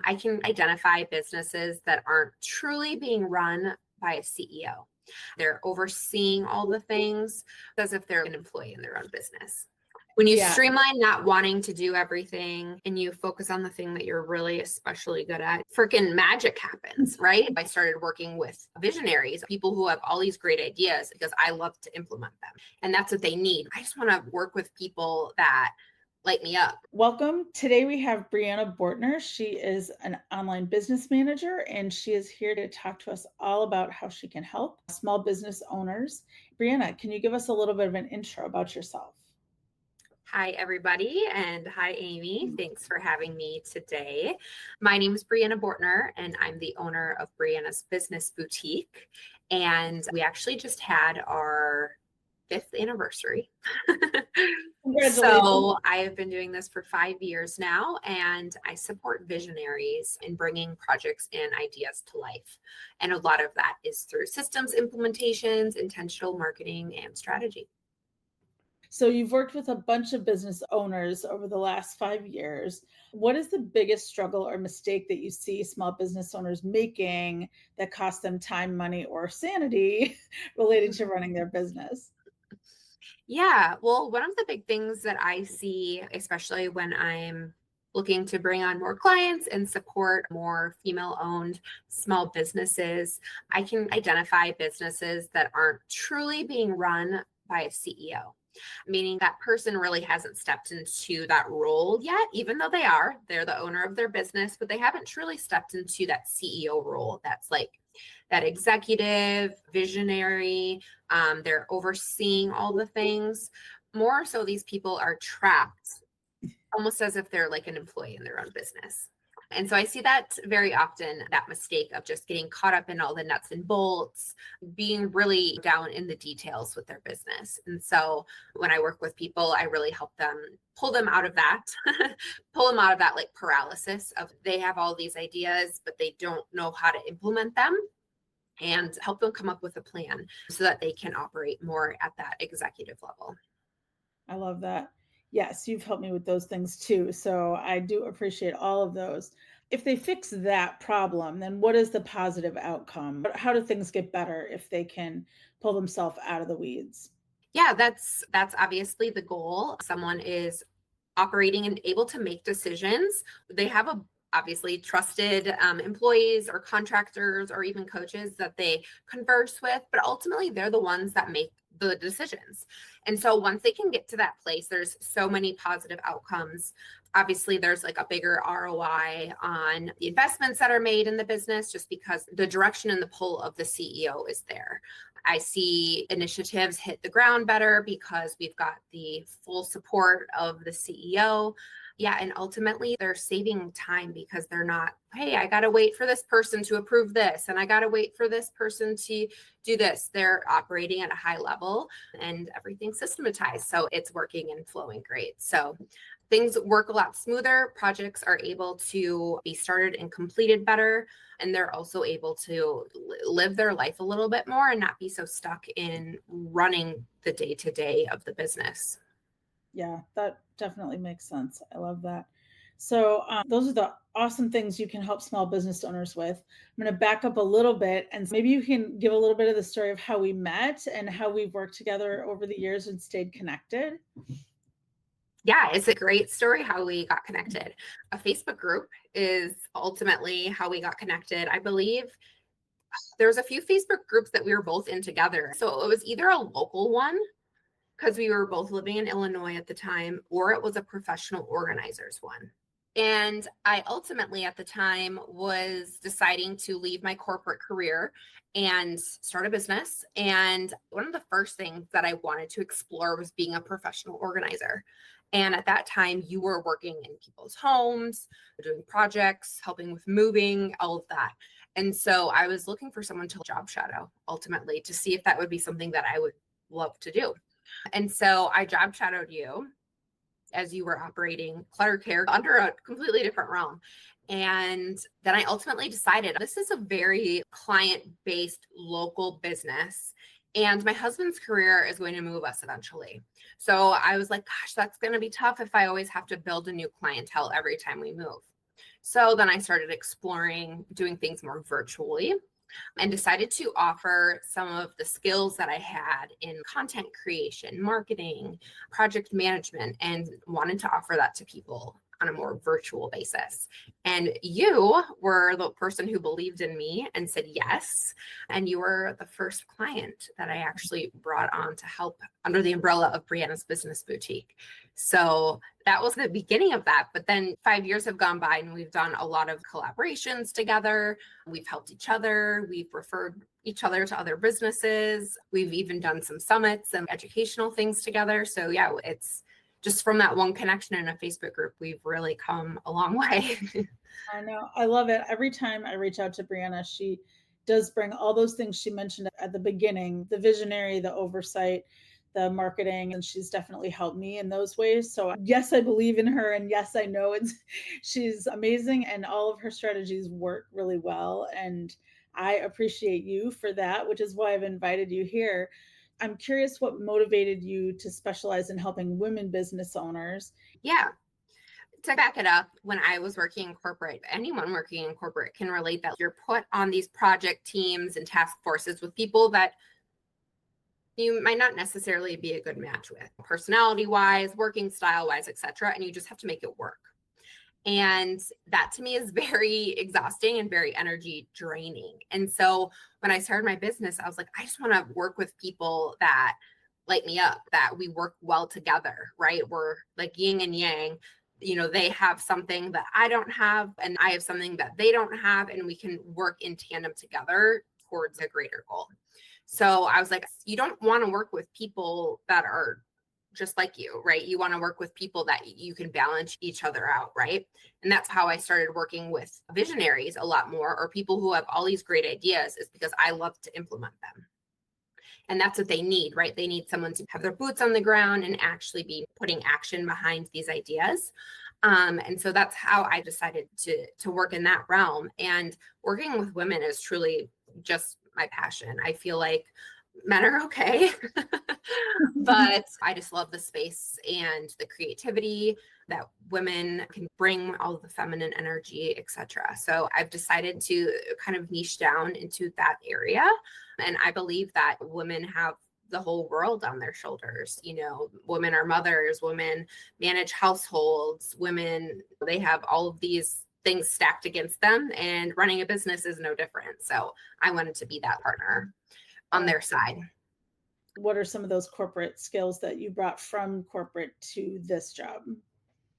I can identify businesses that aren't truly being run by a CEO. They're overseeing all the things as if they're an employee in their own business. When you Yeah. streamline, not wanting to do everything, and you focus on the thing that you're really especially good at, freaking magic happens, right? I started working with visionaries, people who have all these great ideas because I love to implement them. And that's what they need. I just want to work with people that light me up. Welcome. Today we have Breanna Bortner. She is an online business manager and she is here to talk to us all about how she can help small business owners. Breanna, can you give us a little bit of an intro about yourself? Hi, everybody, and hi, Amy. Thanks for having me today. My name is Breanna Bortner, and I'm the owner of Breanna's Business Boutique. And we actually just had our 5th anniversary. Congratulations. So I have been doing this for 5 years now, and I support visionaries in bringing projects and ideas to life. And a lot of that is through systems implementations, intentional marketing, and strategy. So you've worked with a bunch of business owners over the last 5 years. What is the biggest struggle or mistake that you see small business owners making that costs them time, money, or sanity related to running their business? Yeah, well, one of the big things that I see, especially when I'm looking to bring on more clients and support more female-owned small businesses, I can identify businesses that aren't truly being run by a CEO, meaning that person really hasn't stepped into that role yet, even though they're the owner of their business, but they haven't truly stepped into that CEO role. That's like that executive, visionary, they're overseeing all the things. More so, these people are trapped almost as if they're like an employee in their own business. And so I see that very often, that mistake of just getting caught up in all the nuts and bolts, being really down in the details with their business. And so when I work with people, I really help them pull them out of that, pull them out of that like paralysis of they have all these ideas, but they don't know how to implement them, and help them come up with a plan so that they can operate more at that executive level. I love that. Yes, you've helped me with those things too. So I do appreciate all of those. If they fix that problem, then what is the positive outcome? How do things get better if they can pull themselves out of the weeds? Yeah, that's obviously the goal. Someone is operating and able to make decisions. They have obviously trusted employees or contractors or even coaches that they converse with, but ultimately they're the ones that make the decisions. And so once they can get to that place, there's so many positive outcomes. Obviously, there's like a bigger ROI on the investments that are made in the business just because the direction and the pull of the CEO is there. I see initiatives hit the ground better because we've got the full support of the CEO. Yeah, and ultimately they're saving time because they're not, hey, I got to wait for this person to approve this, and I got to wait for this person to do this. They're operating at a high level and everything's systematized. So it's working and flowing great. So things work a lot smoother. Projects are able to be started and completed better. And they're also able to live their life a little bit more and not be so stuck in running the day-to-day of the business. Yeah, that definitely makes sense. I love that. So those are the awesome things you can help small business owners with. I'm going to back up a little bit and maybe you can give a little bit of the story of how we met and how we've worked together over the years and stayed connected. Yeah, it's a great story how we got connected. A Facebook group is ultimately how we got connected. I believe there's a few Facebook groups that we were both in together. So it was either a local one because we were both living in Illinois at the time, or it was a professional organizers one. And I ultimately at the time was deciding to leave my corporate career and start a business. And one of the first things that I wanted to explore was being a professional organizer. And at that time, you were working in people's homes, doing projects, helping with moving, all of that. And so I was looking for someone to job shadow ultimately to see if that would be something that I would love to do. And so I job shadowed you as you were operating Clutter Care under a completely different realm. And then I ultimately decided this is a very client-based local business. And my husband's career is going to move us eventually. So I was like, gosh, that's going to be tough if I always have to build a new clientele every time we move. So then I started exploring doing things more virtually and decided to offer some of the skills that I had in content creation, marketing, project management, and wanted to offer that to people on a more virtual basis. And you were the person who believed in me and said yes. And you were the first client that I actually brought on to help under the umbrella of Breanna's Business Boutique. So that was the beginning of that. But then 5 years have gone by and we've done a lot of collaborations together. We've helped each other. We've referred each other to other businesses. We've even done some summits and educational things together. So yeah, it's just from that one connection in a Facebook group, we've really come a long way. I know. I love it. Every time I reach out to Breanna, she does bring all those things she mentioned at the beginning, the visionary, the oversight, the marketing, and she's definitely helped me in those ways. So yes, I believe in her, and yes, I know she's amazing, and all of her strategies work really well. And I appreciate you for that, which is why I've invited you here. I'm curious what motivated you to specialize in helping women business owners. Yeah. To back it up, when I was working in corporate, anyone working in corporate can relate that you're put on these project teams and task forces with people that you might not necessarily be a good match with, personality wise, working style wise, etc. And you just have to make it work. And that to me is very exhausting and very energy draining. And so when I started my business, I was like, I just want to work with people that light me up, that we work well together, right? We're like yin and yang. They have something that I don't have, and I have something that they don't have, and we can work in tandem together towards a greater goal. So I was like, you don't want to work with people that are just like you, right? You want to work with people that you can balance each other out, right? And that's how I started working with visionaries a lot more, or people who have all these great ideas, is because I love to implement them. And that's what they need, right? They need someone to have their boots on the ground and actually be putting action behind these ideas. And so that's how I decided to work in that realm. And working with women is truly just my passion. I feel like men are okay, but I just love the space and the creativity that women can bring, all of the feminine energy, etc. So I've decided to kind of niche down into that area. And I believe that women have the whole world on their shoulders. Women are mothers, women manage households, women, they have all of these things stacked against them, and running a business is no different. So I wanted to be that partner on their side. What are some of those corporate skills that you brought from corporate to this job?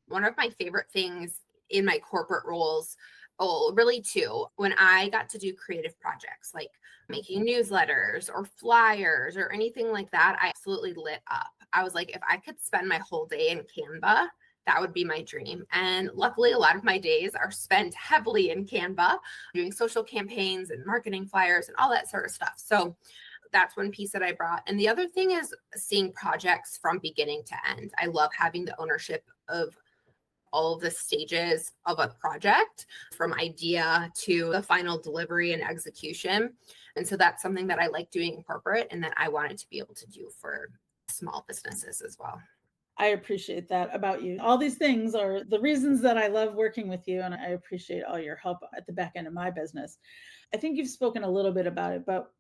One of my favorite things in my corporate roles, really two, when I got to do creative projects like making newsletters or flyers or anything like that, I absolutely lit up. I was like, if I could spend my whole day in Canva, that would be my dream. And luckily, a lot of my days are spent heavily in Canva, doing social campaigns and marketing flyers and all that sort of stuff. So that's one piece that I brought. And the other thing is seeing projects from beginning to end. I love having the ownership of all of the stages of a project, from idea to the final delivery and execution. And so that's something that I like doing in corporate, and that I wanted to be able to do for small businesses as well. I appreciate that about you. All these things are the reasons that I love working with you, and I appreciate all your help at the back end of my business. I think you've spoken a little bit about it, but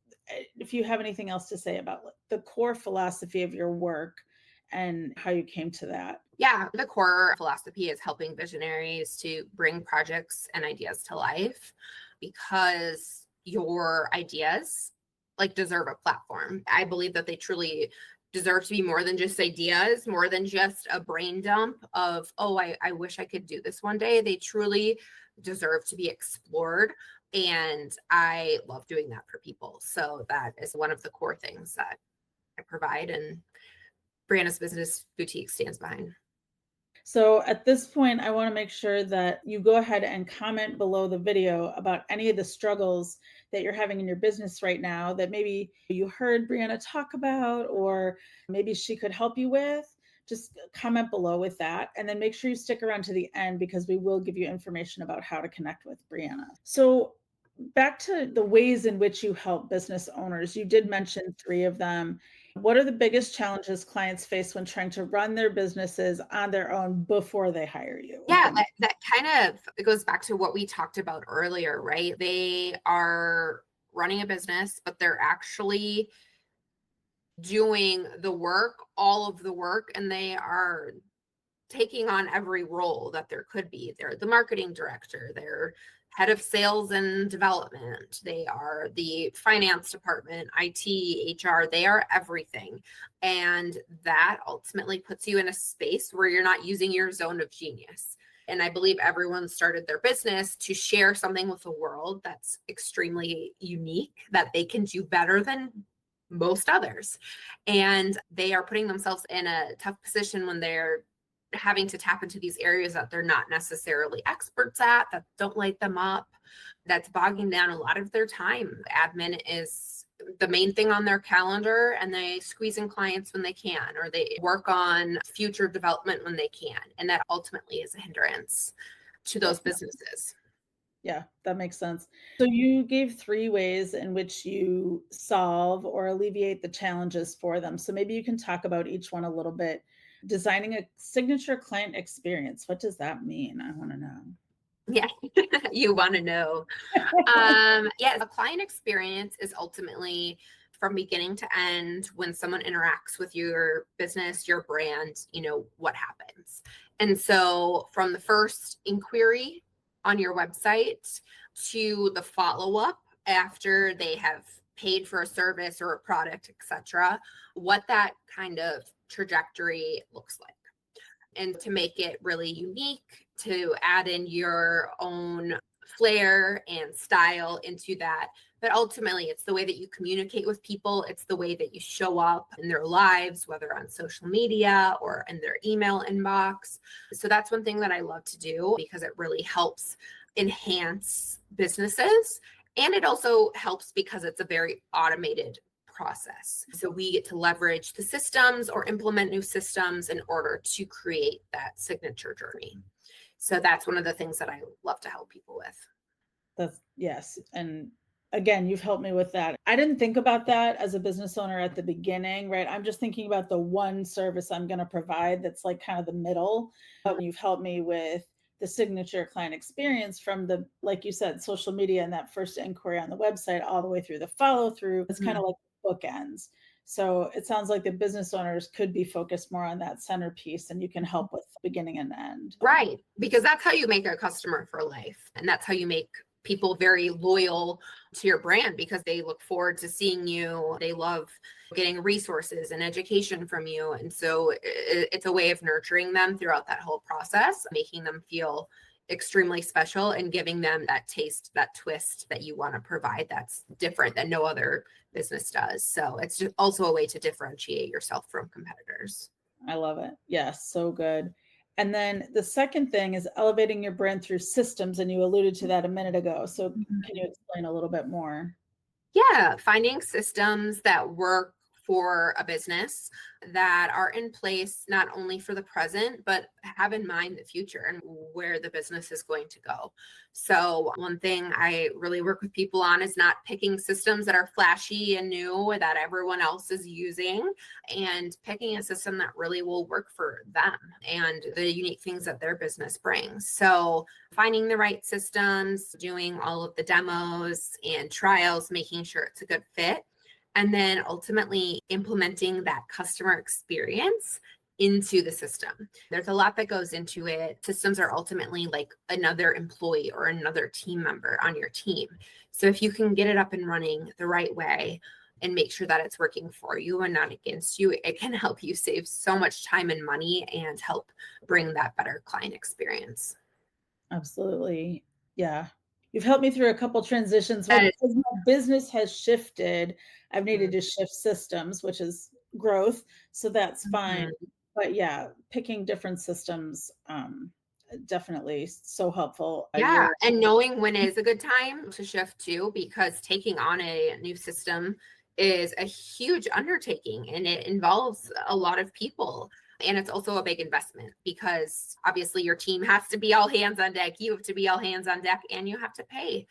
if you have anything else to say about the core philosophy of your work and how you came to that. Yeah, the core philosophy is helping visionaries to bring projects and ideas to life, because your ideas deserve a platform. I believe that they truly deserve to be more than just ideas, more than just a brain dump of, oh, I wish I could do this one day. They truly deserve to be explored. And I love doing that for people. So that is one of the core things that I provide, and Breanna's Business Boutique stands behind. So at this point, I want to make sure that you go ahead and comment below the video about any of the struggles that you're having in your business right now that maybe you heard Breanna talk about, or maybe she could help you with. Just comment below with that, and then make sure you stick around to the end, because we will give you information about how to connect with Breanna. So back to the ways in which you help business owners. You did mention three of them. What are the biggest challenges clients face when trying to run their businesses on their own before they hire you? Yeah, that kind of it goes back to what we talked about earlier, right? They are running a business, but they're actually doing the work, all of the work, and they are taking on every role that there could be. They're the marketing director, they're head of sales and development, they are the finance department, IT, HR, they are everything. And that ultimately puts you in a space where you're not using your zone of genius. And I believe everyone started their business to share something with the world that's extremely unique, that they can do better than most others. And they are putting themselves in a tough position when they're having to tap into these areas that they're not necessarily experts at, that don't light them up, that's bogging down a lot of their time. Admin is the main thing on their calendar, and they squeeze in clients when they can, or they work on future development when they can. And that ultimately is a hindrance to those businesses. Yeah, that makes sense. So you gave three ways in which you solve or alleviate the challenges for them. So maybe you can talk about each one a little bit. Designing a signature client experience. What does that mean? I want to know. Yeah, you want to know. Yeah, the client experience is ultimately from beginning to end when someone interacts with your business, your brand, what happens. And so from the first inquiry on your website to the follow-up after they have paid for a service or a product, etc., what that kind of trajectory looks like. And to make it really unique, to add in your own flair and style into that. But ultimately, it's the way that you communicate with people. It's the way that you show up in their lives, whether on social media or in their email inbox. So that's one thing that I love to do because it really helps enhance businesses. And it also helps because it's a very automated process. So we get to leverage the systems or implement new systems in order to create that signature journey. So that's one of the things that I love to help people with. That's yes. And again, you've helped me with that. I didn't think about that as a business owner at the beginning, right? I'm just thinking about the one service I'm going to provide that's like kind of the middle. But you've helped me with the signature client experience from the, like you said, social media and that first inquiry on the website all the way through the follow through. It's kind of like bookends. So it sounds like the business owners could be focused more on that centerpiece and you can help with beginning and end. Right. Because that's how you make a customer for life. And that's how you make people very loyal to your brand because they look forward to seeing you. They love getting resources and education from you. And so it's a way of nurturing them throughout that whole process, making them feel extremely special and giving them that taste, that twist that you want to provide that's different that no other business does. So it's just also a way to differentiate yourself from competitors. I love it. Yes, so good. And then the second thing is elevating your brand through systems. And you alluded to that a minute ago. So can you explain a little bit more? Yeah, finding systems that work for a business that are in place not only for the present, but have in mind the future and where the business is going to go. So one thing I really work with people on is not picking systems that are flashy and new that everyone else is using, and picking a system that really will work for them and the unique things that their business brings. So finding the right systems, doing all of the demos and trials, making sure it's a good fit, and then ultimately implementing that customer experience into the system. There's a lot that goes into it. Systems are ultimately like another employee or another team member on your team. So if you can get it up and running the right way and make sure that it's working for you and not against you, it can help you save so much time and money and help bring that better client experience. Absolutely. Yeah. You've helped me through a couple transitions. That is- As my business has shifted, I've needed to shift systems, which is growth. So that's fine. But yeah, picking different systems, definitely so helpful. Yeah, and knowing when is a good time to shift too, because taking on a new system is a huge undertaking and it involves a lot of people. And it's also a big investment because obviously your team has to be all hands on deck. You have to be all hands on deck and you have to pay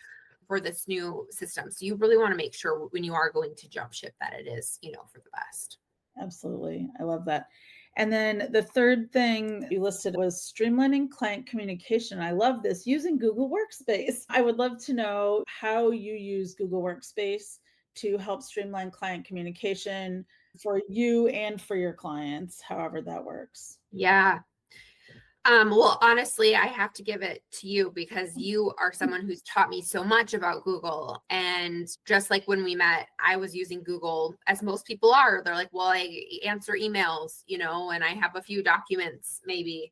for this new system. So you really want to make sure when you are going to jump ship that it is, for the best. Absolutely. I love that. And then the third thing you listed was streamlining client communication. I love this, using Google Workspace. I would love to know how you use Google Workspace to help streamline client communication for you and for your clients, however that works. Yeah. Well, honestly, I have to give it to you because you are someone who's taught me so much about Google. And just like when we met, I was using Google, as most people are. They're like, well, I answer emails, and I have a few documents maybe.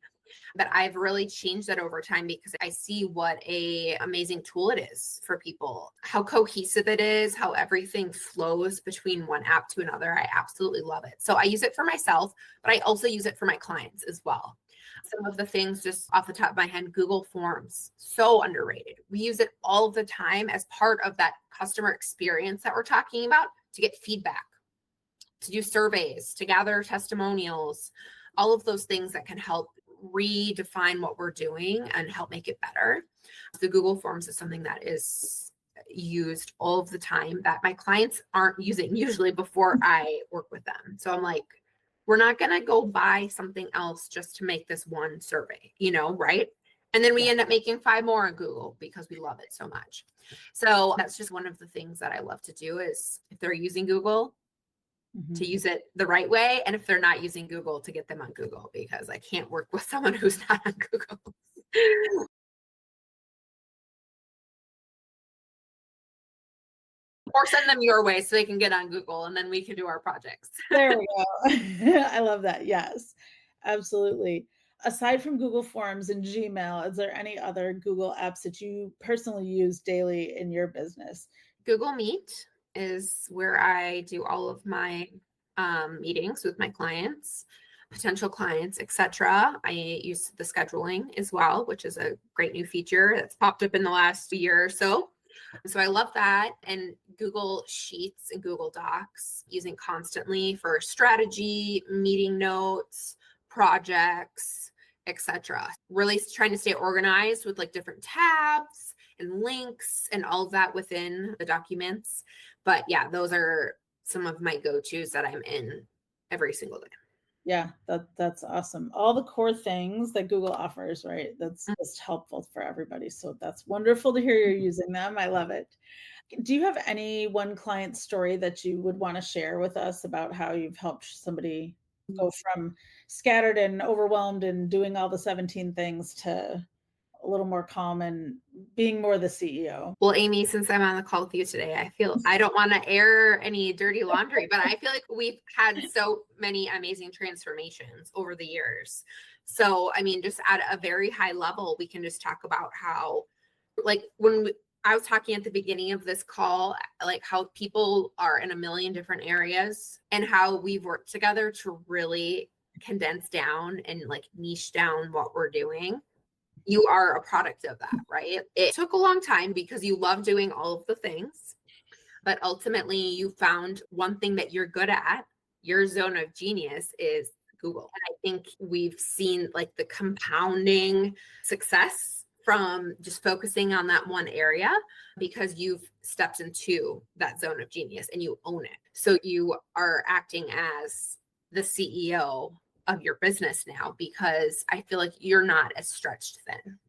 But I've really changed that over time because I see what a amazing tool it is for people, how cohesive it is, how everything flows between one app to another. I absolutely love it. So I use it for myself, but I also use it for my clients as well. Some of the things just off the top of my head, Google Forms, so underrated. We use it all the time as part of that customer experience that we're talking about to get feedback, to do surveys, to gather testimonials, all of those things that can help redefine what we're doing and help make it better. The Google Forms is something that is used all of the time that my clients aren't using usually before I work with them. So I'm like, we're not going to go buy something else just to make this one survey, right? And then we end up making 5 more on Google because we love it so much. So that's just one of the things that I love to do is if they're using Google, to use it the right way. And if they're not using Google, to get them on Google, because I can't work with someone who's not on Google. Or send them your way so they can get on Google and then we can do our projects. There we go. I love that. Yes, absolutely. Aside from Google Forms and Gmail, is there any other Google apps that you personally use daily in your business? Google Meet is where I do all of my meetings with my clients, potential clients, etc. I use the scheduling as well, which is a great new feature that's popped up in the last year or so. So I love that. And Google Sheets and Google Docs, using constantly for strategy, meeting notes, projects, etc. Really trying to stay organized with like different tabs and links and all of that within the documents. But yeah, those are some of my go-tos that I'm in every single day. Yeah, that's awesome. All the core things that Google offers, right? That's just helpful for everybody. So that's wonderful to hear you're using them. I love it. Do you have any one client story that you would want to share with us about how you've helped somebody go from scattered and overwhelmed and doing all the 17 things to a little more calm and being more the CEO? Well, Amy, since I'm on the call with you today, I don't want to air any dirty laundry, but I feel like we've had so many amazing transformations over the years. So, I mean, just at a very high level, we can just talk about how, like, I was talking at the beginning of this call, like how people are in a million different areas and how we've worked together to really condense down and like niche down what we're doing. You are a product of that, right? It took a long time because you love doing all of the things, but ultimately you found one thing that you're good at. Your zone of genius is Google. And I think we've seen like the compounding success from just focusing on that one area because you've stepped into that zone of genius and you own it. So you are acting as the CEO of your business now because I feel like you're not as stretched thin.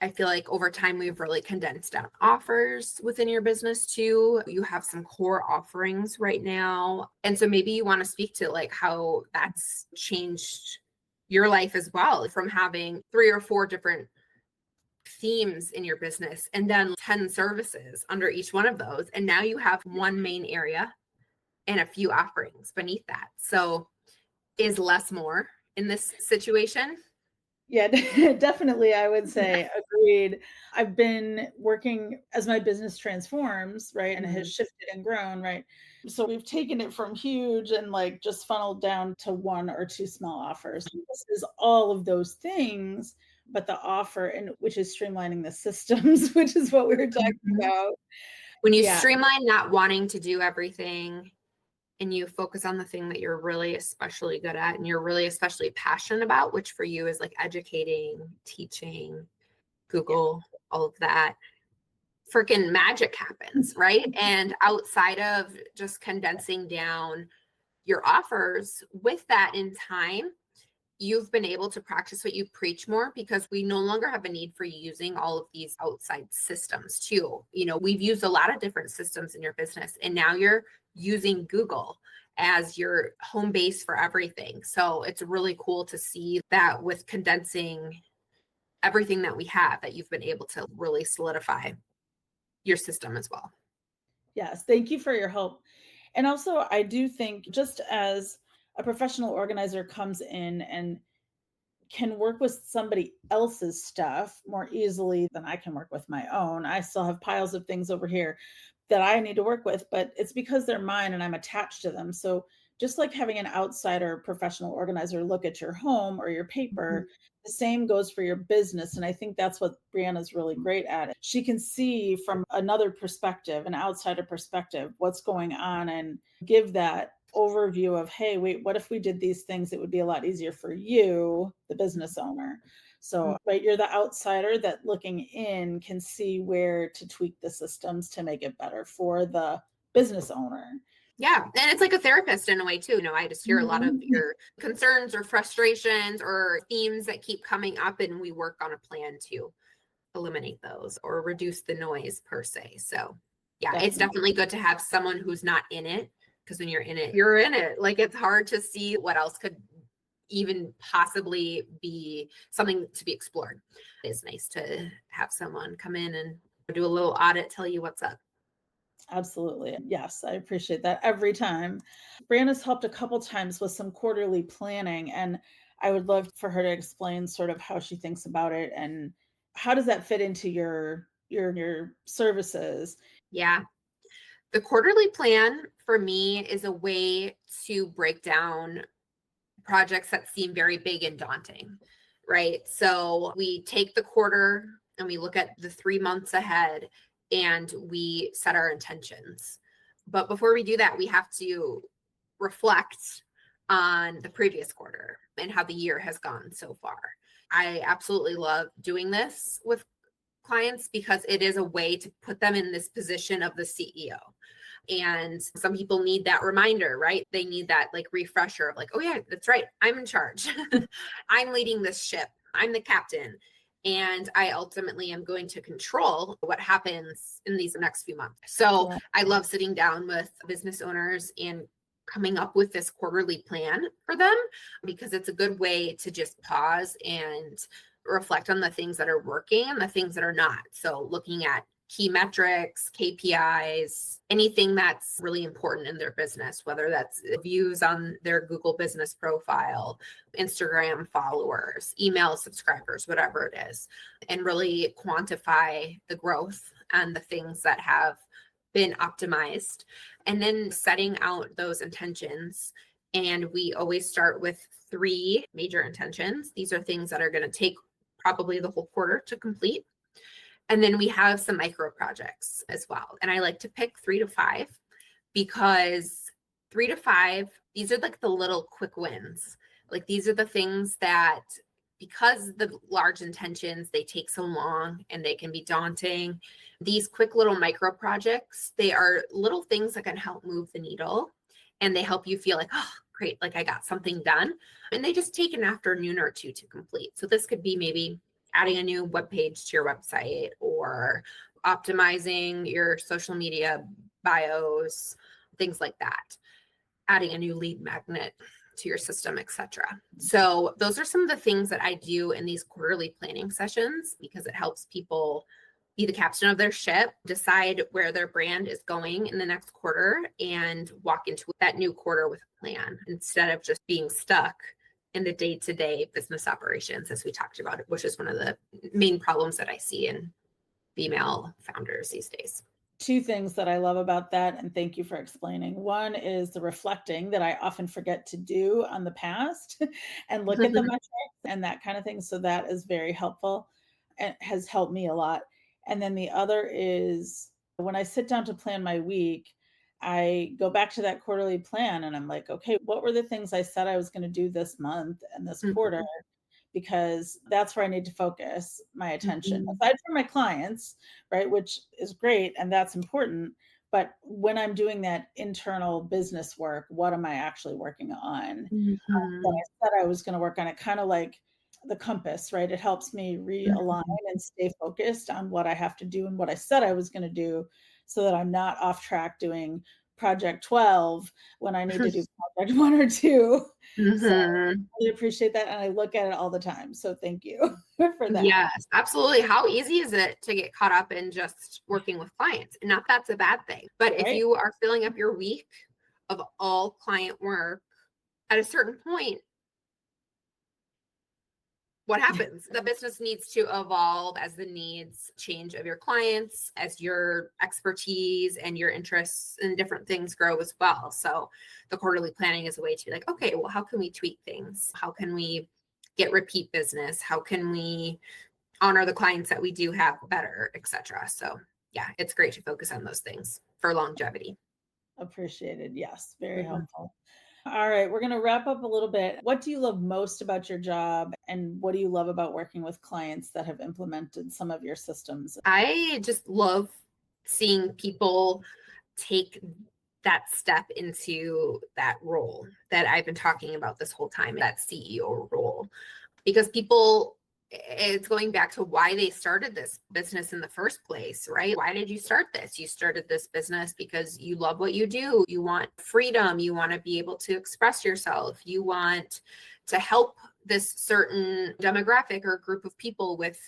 I feel like over time we've really condensed down offers within your business too. You have some core offerings right now. And so maybe you want to speak to like how that's changed your life as well, from having 3 or 4 different themes in your business and then 10 services under each one of those. And now you have one main area and a few offerings beneath that. So is less more in this situation? Yeah, definitely. I would say agreed. I've been working as my business transforms, right? And it has shifted and grown, right? So we've taken it from huge and like just funneled down to 1 or 2 small offers. This is all of those things, but the offer, and which is streamlining the systems, which is what we were talking about. When you streamline not wanting to do everything and you focus on the thing that you're really especially good at and you're really especially passionate about, which for you is like educating, teaching, Google, all of that. freaking magic happens, right? And outside of just condensing down your offers with that in time, you've been able to practice what you preach more, because we no longer have a need for using all of these outside systems too. We've used a lot of different systems in your business, and now you're using Google as your home base for everything. So it's really cool to see that with condensing everything that we have, that you've been able to really solidify your system as well. Yes, thank you for your help. And also, I do think, just as a professional organizer comes in and can work with somebody else's stuff more easily than I can work with my own. I still have piles of things over here that I need to work with, but it's because they're mine and I'm attached to them. So just like having an outsider professional organizer look at your home or your paper, the same goes for your business. And I think that's what Breanna's really great at. She can see from another perspective, an outsider perspective, what's going on, and give that overview of, hey, wait, what if we did these things? It would be a lot easier for you, the business owner. So, right, you're the outsider that looking in can see where to tweak the systems to make it better for the business owner. Yeah. And it's like a therapist in a way too. I just hear a lot of your concerns or frustrations or themes that keep coming up, and we work on a plan to eliminate those or reduce the noise per se. So yeah, it's definitely good to have someone who's not in it, because when you're in it, you're in it. Like, it's hard to see what else could even possibly be something to be explored. It's nice to have someone come in and do a little audit, tell you what's up. Absolutely. Yes, I appreciate that every time. Brianna's helped a couple times with some quarterly planning, and I would love for her to explain sort of how she thinks about it and how does that fit into your services. Yeah. The quarterly plan for me is a way to break down projects that seem very big and daunting, right? So we take the quarter and we look at the 3 months ahead and we set our intentions. But before we do that, we have to reflect on the previous quarter and how the year has gone so far. I absolutely love doing this with clients because it is a way to put them in this position of the CEO. And some people need that reminder, right? They need that like refresher of like, oh yeah, that's right. I'm in charge. I'm leading this ship. I'm the captain. And I ultimately am going to control what happens in these next few months. So I love sitting down with business owners and coming up with this quarterly plan for them, because it's a good way to just pause and reflect on the things that are working and the things that are not. So looking at key metrics, KPIs, anything that's really important in their business, whether that's views on their Google business profile, Instagram followers, email subscribers, whatever it is, and really quantify the growth and the things that have been optimized, and then setting out those intentions. And we always start with 3 major intentions. These are things that are going to take probably the whole quarter to complete. And then we have some micro projects as well. And I like to pick 3 to 5, because 3 to 5, these are like the little quick wins. Like, these are the things that, because the large intentions, they take so long and they can be daunting. These quick little micro projects, they are little things that can help move the needle, and they help you feel like, oh, great, like I got something done. And they just take an afternoon or 2 to complete. So this could be maybe adding a new web page to your website, or optimizing your social media bios, things like that, adding a new lead magnet to your system, etc. So those are some of the things that I do in these quarterly planning sessions, because it helps people be the captain of their ship, decide where their brand is going in the next quarter, and walk into that new quarter with a plan, instead of just being stuck in the day-to-day business operations, as we talked about, which is one of the main problems that I see in female founders these days. 2 things that I love about that, and thank you for explaining. One is the reflecting that I often forget to do on the past and look at the metrics and that kind of thing. So that is very helpful and has helped me a lot. And then the other is when I sit down to plan my week, I go back to that quarterly plan and I'm like, okay, what were the things I said I was going to do this month and this quarter? because that's where I need to focus my attention. Mhm. Aside from my clients, right, which is great and that's important, but when I'm doing that internal business work, what am I actually working on? That Mhm. I said I was going to work on it, kind of like the compass, right? It helps me realign Mhm. and stay focused on what I have to do and what I said I was going to do so that I'm not off track doing project 12 when I need to do project 1 or 2. So Mhm. I really appreciate that. And I look at it all the time. So thank you for that. Yes, absolutely. How easy is it to get caught up in just working with clients? And not that's a bad thing, but if Right. you are filling up your week of all client work, at a certain point, what happens? The business needs to evolve as the needs change of your clients, as your expertise and your interests in different things grow as well. So the quarterly planning is a way to be like, okay, well, how can we tweak things? How can we get repeat business? How can we honor the clients that we do have better, etc. So yeah, it's great to focus on those things for longevity. Appreciated. Yes. Very Mhm. helpful. All right. We're going to wrap up a little bit. What do you love most about your job? And what do you love about working with clients that have implemented some of your systems? I just love seeing people take that step into that role that I've been talking about this whole time, that CEO role. Because people, it's going back to why they started this business in the first place, right? Why did you start this? You started this business because you love what you do. You want freedom. You want to be able to express yourself. You want to help this certain demographic or group of people with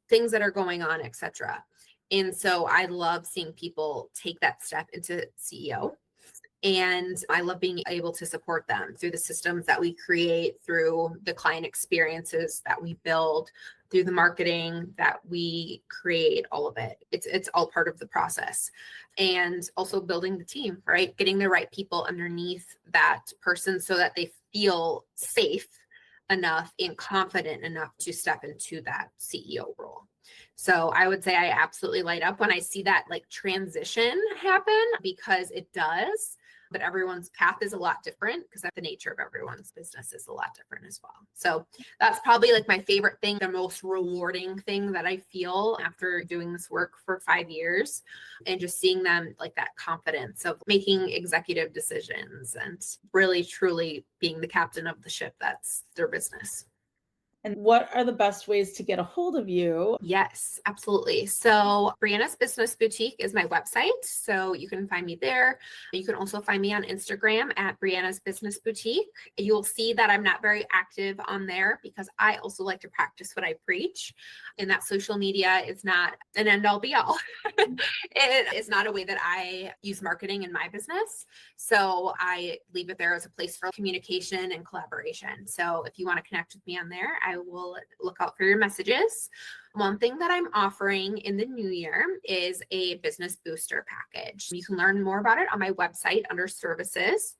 things that are going on, etc. And so I love seeing people take that step into CEO. And I love being able to support them through the systems that we create, through the client experiences that we build, through the marketing that we create, all of it. It's all part of the process. And also building the team, right? Getting the right people underneath that person so that they feel safe enough and confident enough to step into that CEO role. So I would say I absolutely light up when I see that like transition happen, because it does, but everyone's path is a lot different because the nature of everyone's business is a lot different as well. So that's probably like my favorite thing, the most rewarding thing that I feel after doing this work for 5 years, and just seeing them like that confidence of making executive decisions and really truly being the captain of the ship that's their business. And what are the best ways to get a hold of you? Yes, absolutely. So Breanna's Business Boutique is my website. So you can find me there. You can also find me on Instagram at Breanna's Business Boutique. You'll see that I'm not very active on there because I also like to practice what I preach. And that social media is not an end all be all. It is not a way that I use marketing in my business. So I leave it there as a place for communication and collaboration. So if you want to connect with me on there, I will look out for your messages. One thing that I'm offering in the new year is a business booster package. You can learn more about it on my website under services,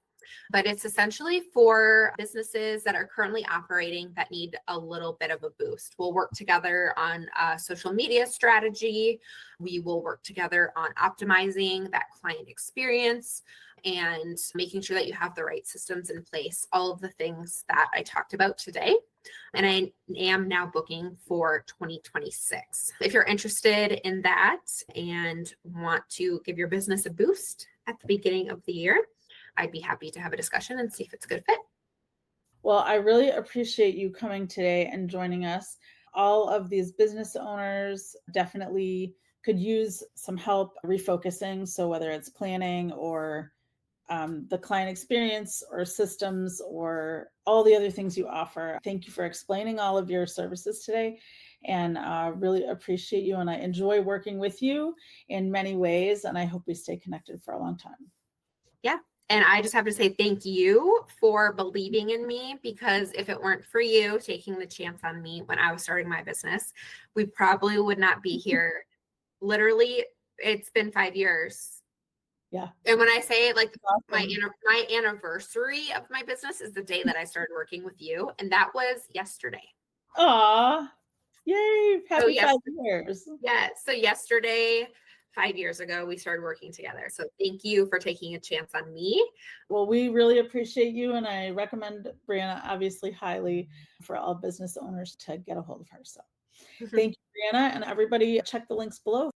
but it's essentially for businesses that are currently operating that need a little bit of a boost. We'll work together on a social media strategy. We will work together on optimizing that client experience and making sure that you have the right systems in place, all of the things that I talked about today. And I am now booking for 2026. If you're interested in that and want to give your business a boost at the beginning of the year, I'd be happy to have a discussion and see if it's a good fit. Well, I really appreciate you coming today and joining us. All of these business owners definitely could use some help refocusing. So, whether it's planning or the client experience or systems or all the other things you offer. Thank you for explaining all of your services today, and really appreciate you. And I enjoy working with you in many ways. And I hope we stay connected for a long time. Yeah. And I just have to say thank you for believing in me, because if it weren't for you taking the chance on me when I was starting my business, we probably would not be here. Literally, it's been 5 years. Yeah. And when I say like Awesome. my anniversary of my business is the day that I started working with you, and that was yesterday. Aw, yay. So Happy yes, 5 years. yeah. So yesterday 5 years ago, we started working together. So thank you for taking a chance on me. Well, we really appreciate you, and I recommend Breanna obviously highly for all business owners to get a hold of her. So thank you, Breanna, and everybody check the links below